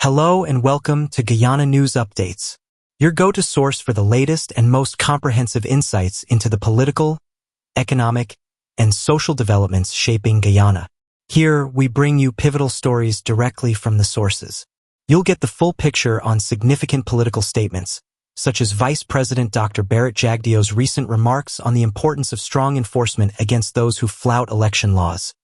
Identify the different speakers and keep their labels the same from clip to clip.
Speaker 1: Hello and welcome to Guyana News Updates, your go-to source for the latest and most comprehensive insights into the political, economic, and social developments shaping Guyana. Here, we bring you pivotal stories directly from the sources. You'll get the full picture on significant political statements, such as Vice President Dr. Bharrat Jagdeo's recent remarks on the importance of strong enforcement against those who flout election laws,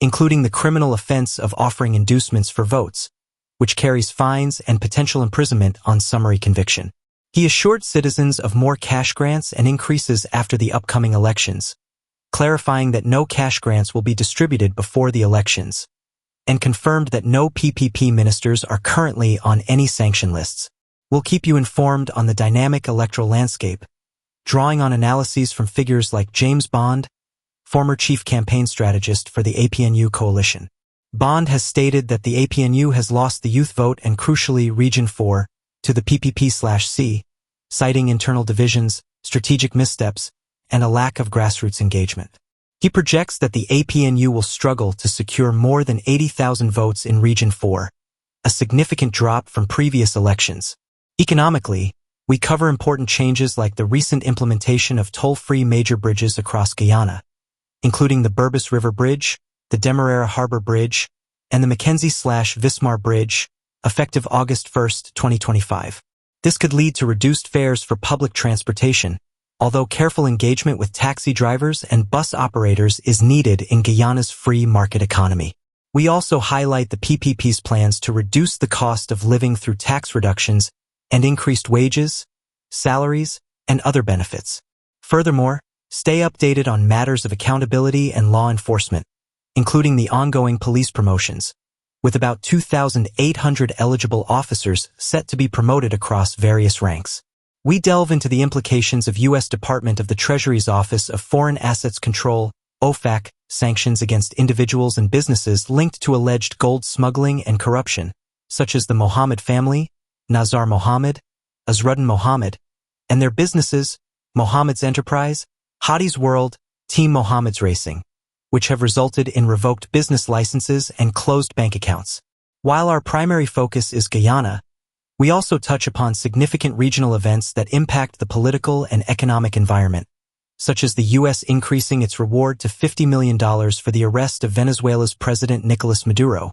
Speaker 1: including the criminal offense of offering inducements for votes, which carries fines and potential imprisonment on summary conviction. He assured citizens of more cash grants and increases after the upcoming elections, clarifying that no cash grants will be distributed before the elections, and confirmed that no PPP ministers are currently on any sanction lists. We'll keep you informed on the dynamic electoral landscape, drawing on analyses from figures like James Bond, former chief campaign strategist for the APNU coalition. Bond has stated that the APNU has lost the youth vote and crucially Region 4 to the PPP/C, citing internal divisions, strategic missteps, and a lack of grassroots engagement. He projects that the APNU will struggle to secure more than 80,000 votes in Region 4, a significant drop from previous elections. Economically, we cover important changes like the recent implementation of toll-free major bridges across Guyana, including the Burbus River Bridge, the Demerara Harbor Bridge, and the Mackenzie/Vismar Bridge, effective August 1, 2025. This could lead to reduced fares for public transportation, although careful engagement with taxi drivers and bus operators is needed in Guyana's free market economy. We also highlight the PPP's plans to reduce the cost of living through tax reductions and increased wages, salaries, and other benefits. Furthermore, stay updated on matters of accountability and law enforcement, including the ongoing police promotions, with about 2,800 eligible officers set to be promoted across various ranks. We delve into the implications of U.S. Department of the Treasury's Office of Foreign Assets Control, OFAC, sanctions against individuals and businesses linked to alleged gold smuggling and corruption, such as the Mohammed family, Nazar Mohammed, Azruddin Mohammed, and their businesses, Mohammed's Enterprise, Hadi's World, Team Mohammed's Racing, which have resulted in revoked business licenses and closed bank accounts. While our primary focus is Guyana, we also touch upon significant regional events that impact the political and economic environment, such as the U.S. increasing its reward to $50 million for the arrest of Venezuela's President Nicolas Maduro,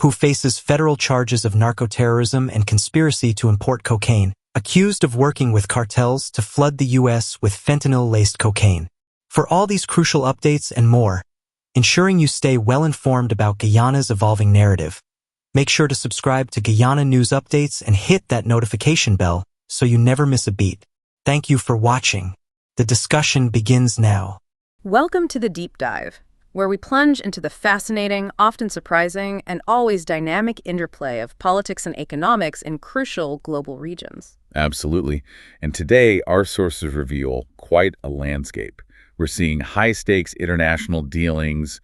Speaker 1: who faces federal charges of narco-terrorism and conspiracy to import cocaine, accused of working with cartels to flood the U.S. with fentanyl-laced cocaine. For all these crucial updates and more, ensuring you stay well-informed about Guyana's evolving narrative, make sure to subscribe to Guyana News Updates and hit that notification bell so you never miss a beat. Thank you for watching. The discussion begins now.
Speaker 2: Welcome to the Deep Dive, where we plunge into the fascinating, often surprising, and always dynamic interplay of politics and economics in crucial global regions.
Speaker 3: Absolutely. And today, our sources reveal quite a landscape. We're seeing high-stakes international dealings,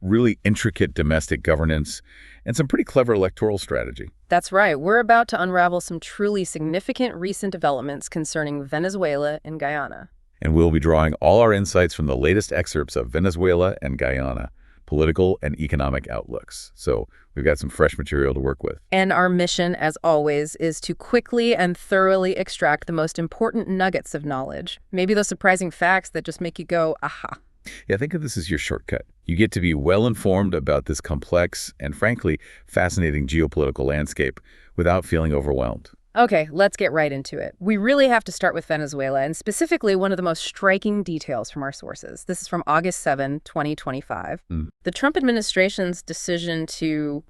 Speaker 3: really intricate domestic governance, and some pretty clever electoral strategy.
Speaker 2: That's right. We're about to unravel some truly significant recent developments concerning Venezuela and Guyana.
Speaker 3: And we'll be drawing all our insights from the latest excerpts of Venezuela and Guyana, political and economic outlooks. So we've got some fresh material to work with.
Speaker 2: And our mission, as always, is to quickly and thoroughly extract the most important nuggets of knowledge. Maybe those surprising facts that just make you go, aha.
Speaker 3: Yeah, think of this as your shortcut. You get to be well-informed about this complex and, frankly, fascinating geopolitical landscape without feeling overwhelmed.
Speaker 2: Okay, let's get right into it. We really have to start with Venezuela, and specifically one of the most striking details from our sources. This is from August 7, 2025. The Trump administration's decision to,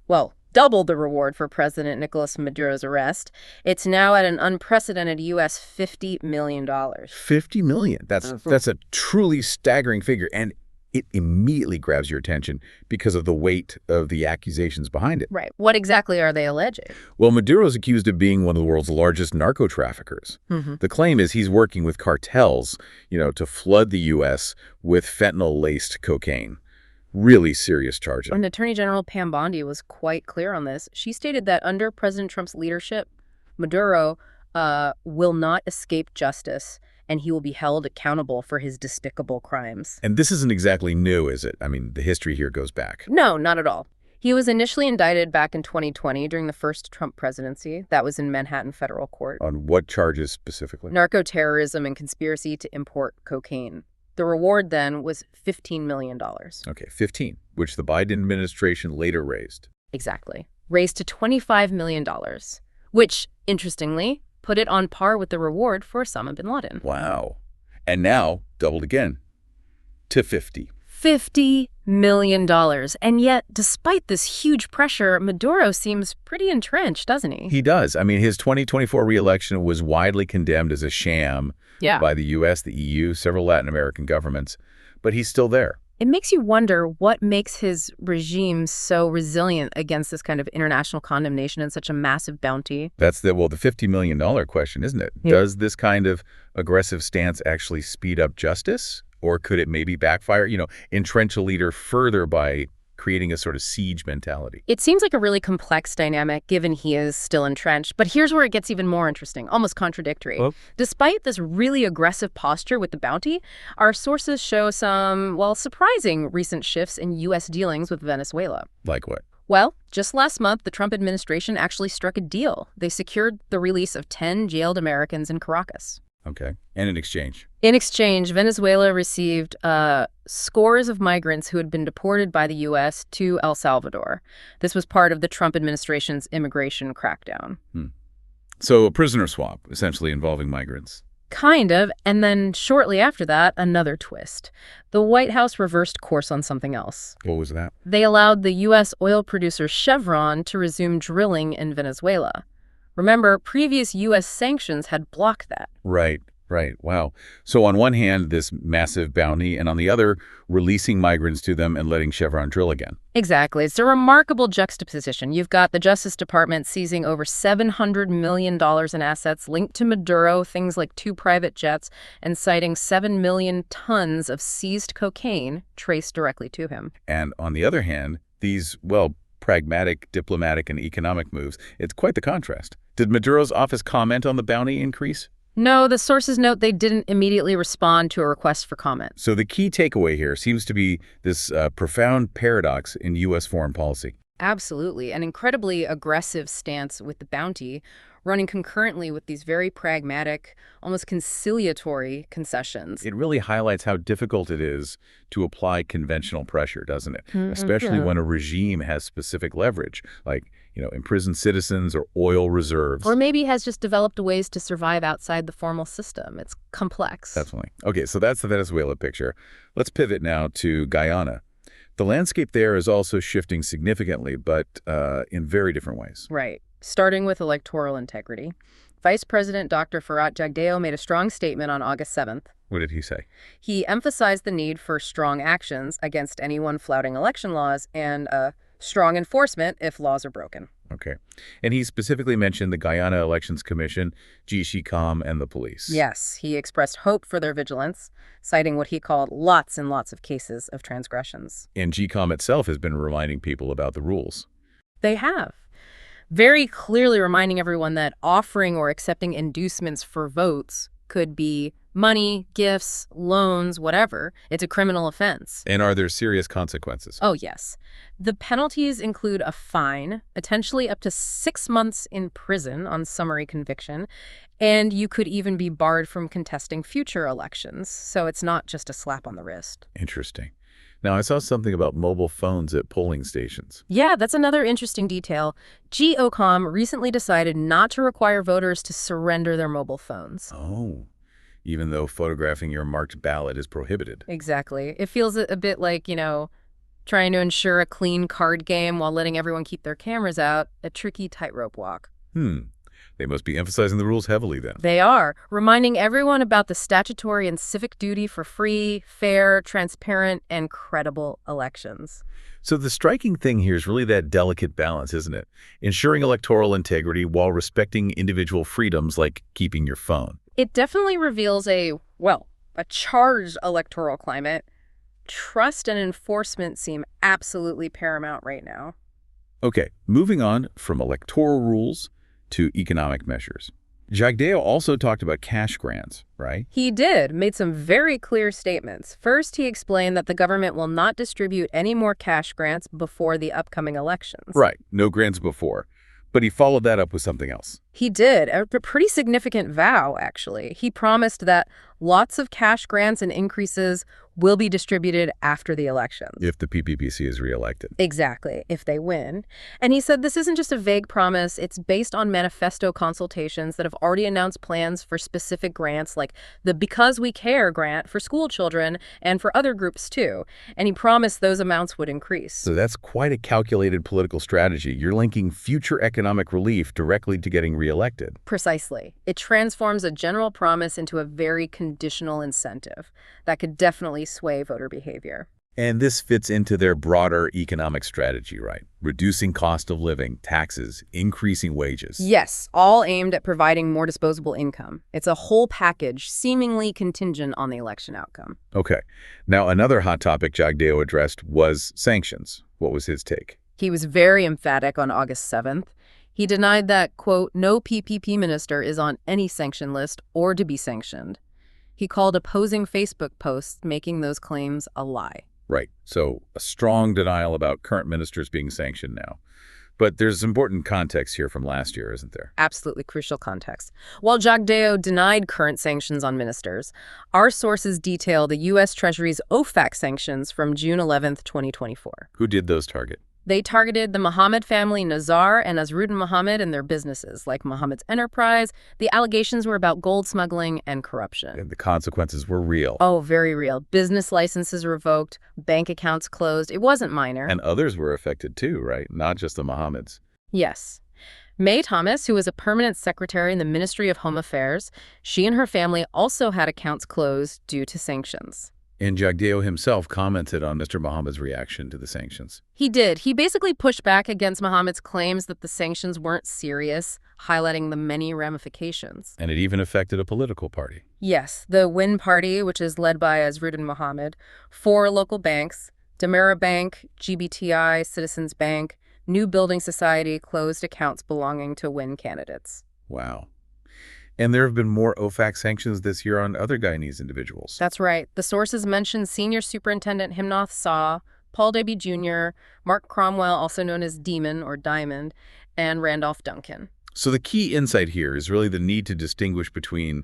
Speaker 2: double the reward for President Nicolas Maduro's arrest. It's now at an unprecedented U.S. $50 million.
Speaker 3: $50 million? That's a truly staggering figure, and it immediately grabs your attention because of the weight of the accusations behind it.
Speaker 2: Right. What exactly are they alleging?
Speaker 3: Well, Maduro is accused of being one of the world's largest narco-traffickers. The claim is he's working with cartels, to flood the U.S. with fentanyl-laced cocaine. Really serious charges.
Speaker 2: And Attorney General Pam Bondi was quite clear on this. She stated that under President Trump's leadership, Maduro will not escape justice, and he will be held accountable for his despicable crimes.
Speaker 3: And this isn't exactly new, is it? I mean, the history here goes back.
Speaker 2: No, not at all. He was initially indicted back in 2020 during the first Trump presidency. That was in Manhattan federal court.
Speaker 3: On what charges specifically?
Speaker 2: Narco-terrorism and conspiracy to import cocaine. The reward then was $15 million.
Speaker 3: Okay, 15, which the Biden administration later raised.
Speaker 2: Exactly. Raised to $25 million, which, interestingly, put it on par with the reward for Osama bin Laden.
Speaker 3: Wow. And now, doubled again, to 50.
Speaker 2: $50 million. And yet, despite this huge pressure, Maduro seems pretty entrenched, doesn't he?
Speaker 3: He does. I mean, his 2024 reelection was widely condemned as a sham by the U.S., the EU, several Latin American governments, but he's still there.
Speaker 2: It makes you wonder what makes his regime so resilient against this kind of international condemnation and such a massive bounty.
Speaker 3: That's the $50 million question, isn't it?
Speaker 2: Yeah.
Speaker 3: Does this kind of aggressive stance actually speed up justice? Or could it maybe backfire, entrench a leader further by creating a sort of siege mentality?
Speaker 2: It seems like a really complex dynamic, given he is still entrenched. But here's where it gets even more interesting, almost contradictory. Well, despite this really aggressive posture with the bounty, our sources show some, surprising recent shifts in U.S. dealings with Venezuela.
Speaker 3: Like what?
Speaker 2: Well, just last month, the Trump administration actually struck a deal. They secured the release of 10 jailed Americans in Caracas.
Speaker 3: Okay. And in exchange?
Speaker 2: In exchange, Venezuela received scores of migrants who had been deported by the U.S. to El Salvador. This was part of the Trump administration's immigration crackdown.
Speaker 3: So a prisoner swap, essentially involving migrants.
Speaker 2: Kind of. And then shortly after that, another twist. The White House reversed course on something else.
Speaker 3: What was that?
Speaker 2: They allowed the U.S. oil producer Chevron to resume drilling in Venezuela. Remember, previous U.S. sanctions had blocked that.
Speaker 3: Right. Wow. So on one hand, this massive bounty, and on the other, releasing migrants to them and letting Chevron drill again.
Speaker 2: Exactly. It's a remarkable juxtaposition. You've got the Justice Department seizing over $700 million in assets linked to Maduro, things like 2 private jets, and citing 7 million tons of seized cocaine traced directly to him.
Speaker 3: And on the other hand, these, pragmatic, diplomatic, and economic moves, it's quite the contrast. Did Maduro's office comment on the bounty increase?
Speaker 2: No, the sources note they didn't immediately respond to a request for comment.
Speaker 3: So the key takeaway here seems to be this profound paradox in U.S. foreign policy.
Speaker 2: Absolutely. An incredibly aggressive stance with the bounty, running concurrently with these very pragmatic, almost conciliatory concessions.
Speaker 3: It really highlights how difficult it is to apply conventional pressure, doesn't it? Especially when a regime has specific leverage, like, imprisoned citizens or oil reserves.
Speaker 2: Or maybe has just developed ways to survive outside the formal system. It's complex.
Speaker 3: Definitely. Okay, so that's the Venezuela picture. Let's pivot now to Guyana. The landscape there is also shifting significantly, but in very different ways.
Speaker 2: Right. Starting with electoral integrity. Vice President Dr. Bharrat Jagdeo made a strong statement on August 7th.
Speaker 3: What did he say?
Speaker 2: He emphasized the need for strong actions against anyone flouting election laws and strong enforcement if laws are broken.
Speaker 3: Okay. And he specifically mentioned the Guyana Elections Commission, GCOM, and the police.
Speaker 2: Yes, he expressed hope for their vigilance, citing what he called lots and lots of cases of transgressions.
Speaker 3: And GCOM itself has been reminding people about the rules.
Speaker 2: They have. Very clearly reminding everyone that offering or accepting inducements for votes could be money, gifts, loans, whatever. It's a criminal offense.
Speaker 3: And are there serious consequences?
Speaker 2: Oh, yes. The penalties include a fine, potentially up to 6 months in prison on summary conviction, and you could even be barred from contesting future elections. So it's not just a slap on the wrist.
Speaker 3: Interesting. Now, I saw something about mobile phones at polling stations.
Speaker 2: Yeah, that's another interesting detail. GCOM recently decided not to require voters to surrender their mobile phones.
Speaker 3: Oh, even though photographing your marked ballot is prohibited.
Speaker 2: Exactly. It feels a bit like, trying to ensure a clean card game while letting everyone keep their cameras out, a tricky tightrope walk.
Speaker 3: They must be emphasizing the rules heavily then.
Speaker 2: They are, reminding everyone about the statutory and civic duty for free, fair, transparent, and credible elections.
Speaker 3: So the striking thing here is really that delicate balance, isn't it? Ensuring electoral integrity while respecting individual freedoms like keeping your phone.
Speaker 2: It definitely reveals a charged electoral climate. Trust and enforcement seem absolutely paramount right now.
Speaker 3: Okay, moving on from electoral rules to economic measures. Jagdeo also talked about cash grants, right?
Speaker 2: He did, made some very clear statements. First, he explained that the government will not distribute any more cash grants before the upcoming elections.
Speaker 3: Right, no grants before. But he followed that up with something else.
Speaker 2: He did, a pretty significant vow, actually. He promised that lots of cash grants and increases will be distributed after the elections.
Speaker 3: If the PPPC is reelected.
Speaker 2: Exactly, if they win. And he said this isn't just a vague promise, it's based on manifesto consultations that have already announced plans for specific grants, like the Because We Care grant for school children and for other groups too. And he promised those amounts would increase.
Speaker 3: So that's quite a calculated political strategy. You're linking future economic relief directly to getting reelected.
Speaker 2: Precisely. It transforms a general promise into a very conditional incentive that could definitely sway voter behavior.
Speaker 3: And this fits into their broader economic strategy, right? Reducing cost of living, taxes, increasing wages.
Speaker 2: Yes, all aimed at providing more disposable income. It's a whole package seemingly contingent on the election outcome.
Speaker 3: Okay. Now, another hot topic Jagdeo addressed was sanctions. What was his take?
Speaker 2: He was very emphatic on August 7th. He denied that, quote, no PPP minister is on any sanction list or to be sanctioned. He called opposing Facebook posts making those claims a lie.
Speaker 3: Right. So a strong denial about current ministers being sanctioned now. But there's important context here from last year, isn't there?
Speaker 2: Absolutely crucial context. While Jagdeo denied current sanctions on ministers, our sources detail the U.S. Treasury's OFAC sanctions from June 11th, 2024.
Speaker 3: Who did those target?
Speaker 2: They targeted the Mohammed family, Nazar and Azruddin Mohammed, and their businesses, like Mohammed's Enterprise. The allegations were about gold smuggling and corruption.
Speaker 3: And the consequences were real.
Speaker 2: Oh, very real. Business licenses revoked, bank accounts closed. It wasn't minor.
Speaker 3: And others were affected too, right? Not just the Mohammeds.
Speaker 2: Yes. Mae Thomas, who was a permanent secretary in the Ministry of Home Affairs, she and her family also had accounts closed due to sanctions.
Speaker 3: And Jagdeo himself commented on Mr. Mohammed's reaction to the sanctions.
Speaker 2: He did. He basically pushed back against Mohammed's claims that the sanctions weren't serious, highlighting the many ramifications.
Speaker 3: And it even affected a political party.
Speaker 2: Yes, the WIN party, which is led by Azruddin Mohammed, 4 local banks, Demira Bank, GBTI, Citizens Bank, New Building Society closed accounts belonging to WIN candidates.
Speaker 3: Wow. And there have been more OFAC sanctions this year on other Guyanese individuals.
Speaker 2: That's right. The sources mentioned Senior Superintendent Himnoth Saw, Paul Debbie Jr., Mark Cromwell, also known as Demon or Diamond, and Randolph Duncan.
Speaker 3: So the key insight here is really the need to distinguish between,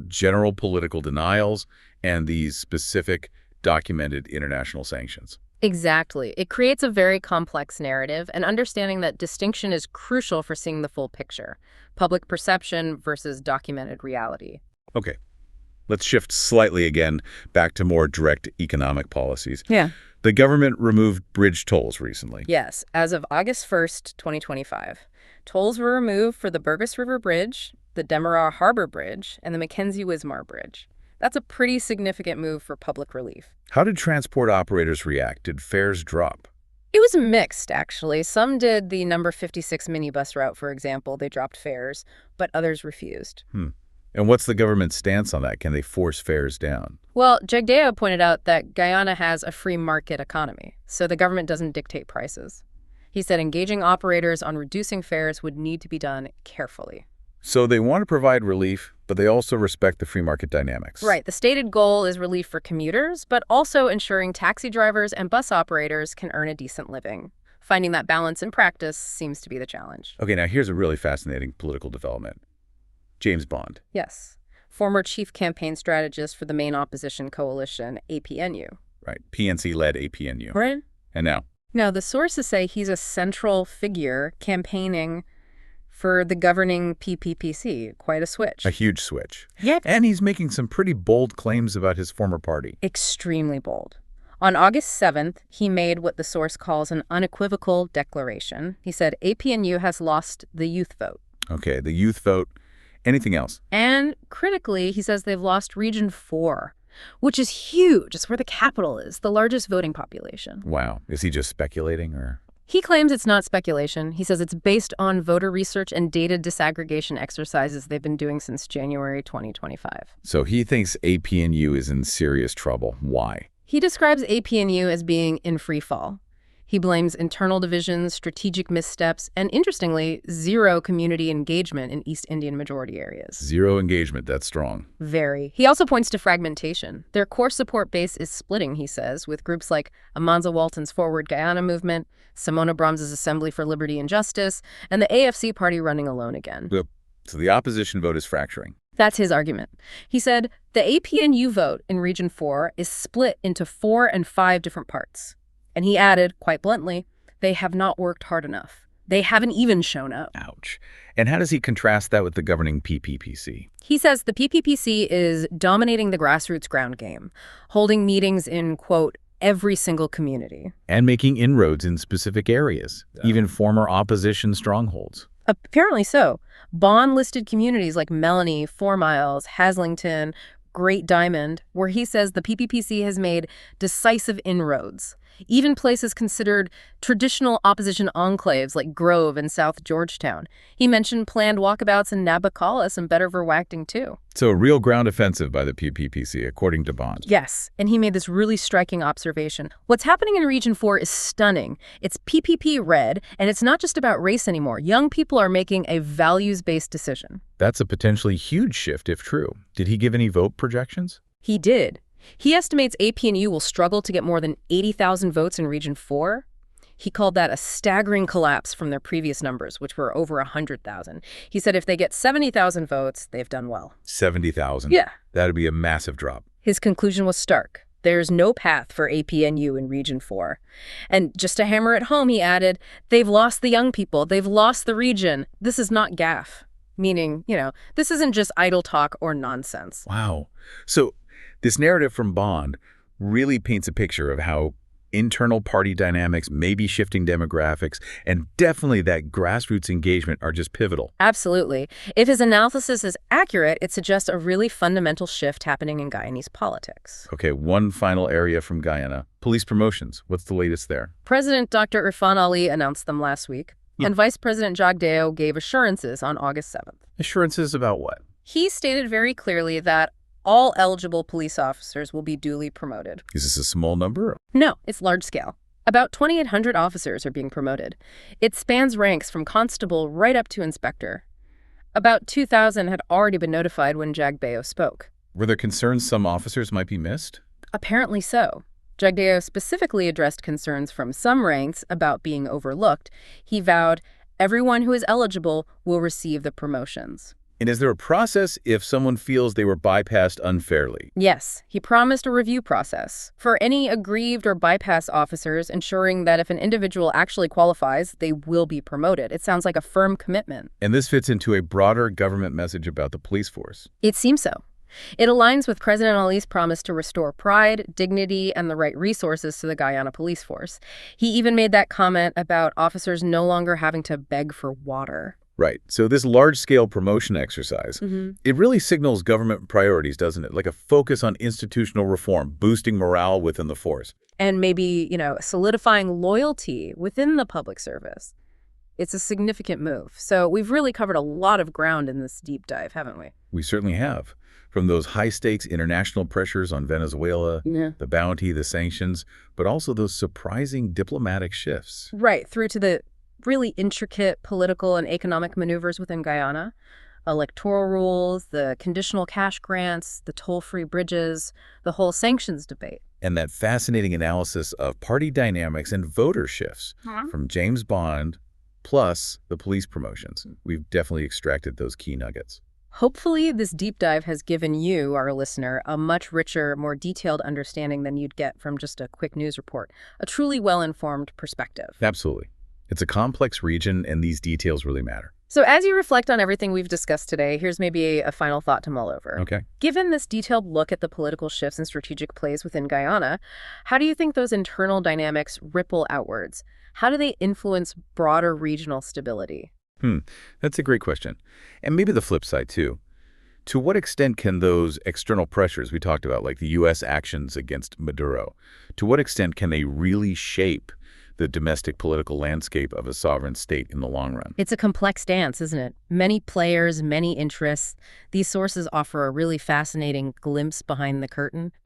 Speaker 3: general political denials and these specific documented international sanctions.
Speaker 2: Exactly. It creates a very complex narrative, and understanding that distinction is crucial for seeing the full picture. Public perception versus documented reality.
Speaker 3: Okay. Let's shift slightly again back to more direct economic policies.
Speaker 2: Yeah.
Speaker 3: The government removed bridge tolls recently.
Speaker 2: Yes, as of August 1st, 2025. Tolls were removed for the Burgess River Bridge, the Demerara Harbor Bridge, and the Mackenzie-Wismar Bridge. That's a pretty significant move for public relief.
Speaker 3: How did transport operators react? Did fares drop?
Speaker 2: It was mixed, actually. Some did the number 56 minibus route, for example. They dropped fares, but others refused.
Speaker 3: And what's the government's stance on that? Can they force fares down?
Speaker 2: Well, Jagdeo pointed out that Guyana has a free market economy, so the government doesn't dictate prices. He said engaging operators on reducing fares would need to be done carefully.
Speaker 3: So they want to provide relief, but they also respect the free market dynamics.
Speaker 2: Right. The stated goal is relief for commuters, but also ensuring taxi drivers and bus operators can earn a decent living. Finding that balance in practice seems to be the challenge.
Speaker 3: Okay, now here's a really fascinating political development. James Bond.
Speaker 2: Yes. Former chief campaign strategist for the main opposition coalition, APNU.
Speaker 3: Right. PNC-led APNU.
Speaker 2: Right.
Speaker 3: And now?
Speaker 2: Now, the sources say he's a central figure campaigning for the governing PPPC. Quite a switch.
Speaker 3: A huge switch.
Speaker 2: Yep.
Speaker 3: And he's making some pretty bold claims about his former party.
Speaker 2: Extremely bold. On August 7th, he made what the source calls an unequivocal declaration. He said APNU has lost the youth vote.
Speaker 3: Okay, the youth vote. Anything else?
Speaker 2: And critically, he says they've lost Region 4, which is huge. It's where the capital is, the largest voting population.
Speaker 3: Wow. Is he just speculating or?
Speaker 2: He claims it's not speculation. He says it's based on voter research and data disaggregation exercises they've been doing since January 2025.
Speaker 3: So he thinks APNU is in serious trouble. Why?
Speaker 2: He describes APNU as being in free fall. He blames internal divisions, strategic missteps, and interestingly, zero community engagement in East Indian majority areas.
Speaker 3: Zero engagement, that's strong.
Speaker 2: Very. He also points to fragmentation. Their core support base is splitting, he says, with groups like Amanza Walton's Forward Guyana movement, Simona Brahms's Assembly for Liberty and Justice, and the AFC party running alone again.
Speaker 3: So the opposition vote is fracturing.
Speaker 2: That's his argument. He said the APNU vote in Region 4 is split into 4 and 5 different parts. And he added, quite bluntly, they have not worked hard enough. They haven't even shown up.
Speaker 3: Ouch. And how does he contrast that with the governing PPPC?
Speaker 2: He says the PPPC is dominating the grassroots ground game, holding meetings in, quote, every single community.
Speaker 3: And making inroads in specific areas, even former opposition strongholds.
Speaker 2: Apparently so. Bond-listed communities like Melanie, 4 Miles, Haslington, Great Diamond, where he says the PPPC has made decisive inroads. Even places considered traditional opposition enclaves like Grove and South Georgetown. He mentioned planned walkabouts in Nabokala and Bedford-Verwachting, too.
Speaker 3: So a real ground offensive by the PPPC, according to Bond.
Speaker 2: Yes, and he made this really striking observation. What's happening in Region 4 is stunning. It's PPP red, and it's not just about race anymore. Young people are making a values-based decision.
Speaker 3: That's a potentially huge shift if true. Did he give any vote projections?
Speaker 2: He did. He estimates APNU will struggle to get more than 80,000 votes in Region 4. He called that a staggering collapse from their previous numbers, which were over 100,000. He said if they get 70,000 votes, they've done well.
Speaker 3: 70,000?
Speaker 2: Yeah.
Speaker 3: That'd be a massive drop.
Speaker 2: His conclusion was stark. There's no path for APNU in Region 4. And just to hammer it home, he added, they've lost the young people. They've lost the region. This is not gaffe. Meaning, this isn't just idle talk or nonsense.
Speaker 3: Wow. So this narrative from Bond really paints a picture of how internal party dynamics may be shifting demographics, and definitely that grassroots engagement are just pivotal.
Speaker 2: Absolutely. If his analysis is accurate, it suggests a really fundamental shift happening in Guyanese politics.
Speaker 3: Okay, one final area from Guyana. Police promotions. What's the latest there?
Speaker 2: President Dr. Irfan Ali announced them last week, and Vice President Jagdeo gave assurances on August 7th.
Speaker 3: Assurances about what?
Speaker 2: He stated very clearly that all eligible police officers will be duly promoted.
Speaker 3: Is this a small number?
Speaker 2: No, it's large scale. About 2,800 officers are being promoted. It spans ranks from constable right up to inspector. About 2,000 had already been notified when Jagdeo spoke.
Speaker 3: Were there concerns some officers might be missed?
Speaker 2: Apparently so. Jagdeo specifically addressed concerns from some ranks about being overlooked. He vowed, everyone who is eligible will receive the promotions.
Speaker 3: And is there a process if someone feels they were bypassed unfairly?
Speaker 2: Yes, he promised a review process for any aggrieved or bypass officers, ensuring that if an individual actually qualifies, they will be promoted. It sounds like a firm commitment.
Speaker 3: And this fits into a broader government message about the police force.
Speaker 2: It seems so. It aligns with President Ali's promise to restore pride, dignity, and the right resources to the Guyana police force. He even made that comment about officers no longer having to beg for water.
Speaker 3: Right. So this large-scale promotion exercise, it really signals government priorities, doesn't it? Like a focus on institutional reform, boosting morale within the force.
Speaker 2: And maybe, solidifying loyalty within the public service. It's a significant move. So we've really covered a lot of ground in this deep dive, haven't we?
Speaker 3: We certainly have. From those high-stakes international pressures on Venezuela, the bounty, the sanctions, but also those surprising diplomatic shifts.
Speaker 2: Right, through to the really intricate political and economic maneuvers within Guyana, electoral rules, the conditional cash grants, the toll-free bridges, the whole sanctions debate.
Speaker 3: And that fascinating analysis of party dynamics and voter shifts from James Bond plus the police promotions. We've definitely extracted those key nuggets.
Speaker 2: Hopefully, this deep dive has given you, our listener, a much richer, more detailed understanding than you'd get from just a quick news report, a truly well-informed perspective.
Speaker 3: Absolutely. It's a complex region, and these details really matter.
Speaker 2: So as you reflect on everything we've discussed today, here's maybe a final thought to mull over.
Speaker 3: Okay.
Speaker 2: Given this detailed look at the political shifts and strategic plays within Guyana, how do you think those internal dynamics ripple outwards? How do they influence broader regional stability?
Speaker 3: That's a great question. And maybe the flip side, too. To what extent can those external pressures we talked about, like the U.S. actions against Maduro, to what extent can they really shape the domestic political landscape of a sovereign state in the long run?
Speaker 2: It's a complex dance, isn't it? Many players, many interests. These sources offer a really fascinating glimpse behind the curtain.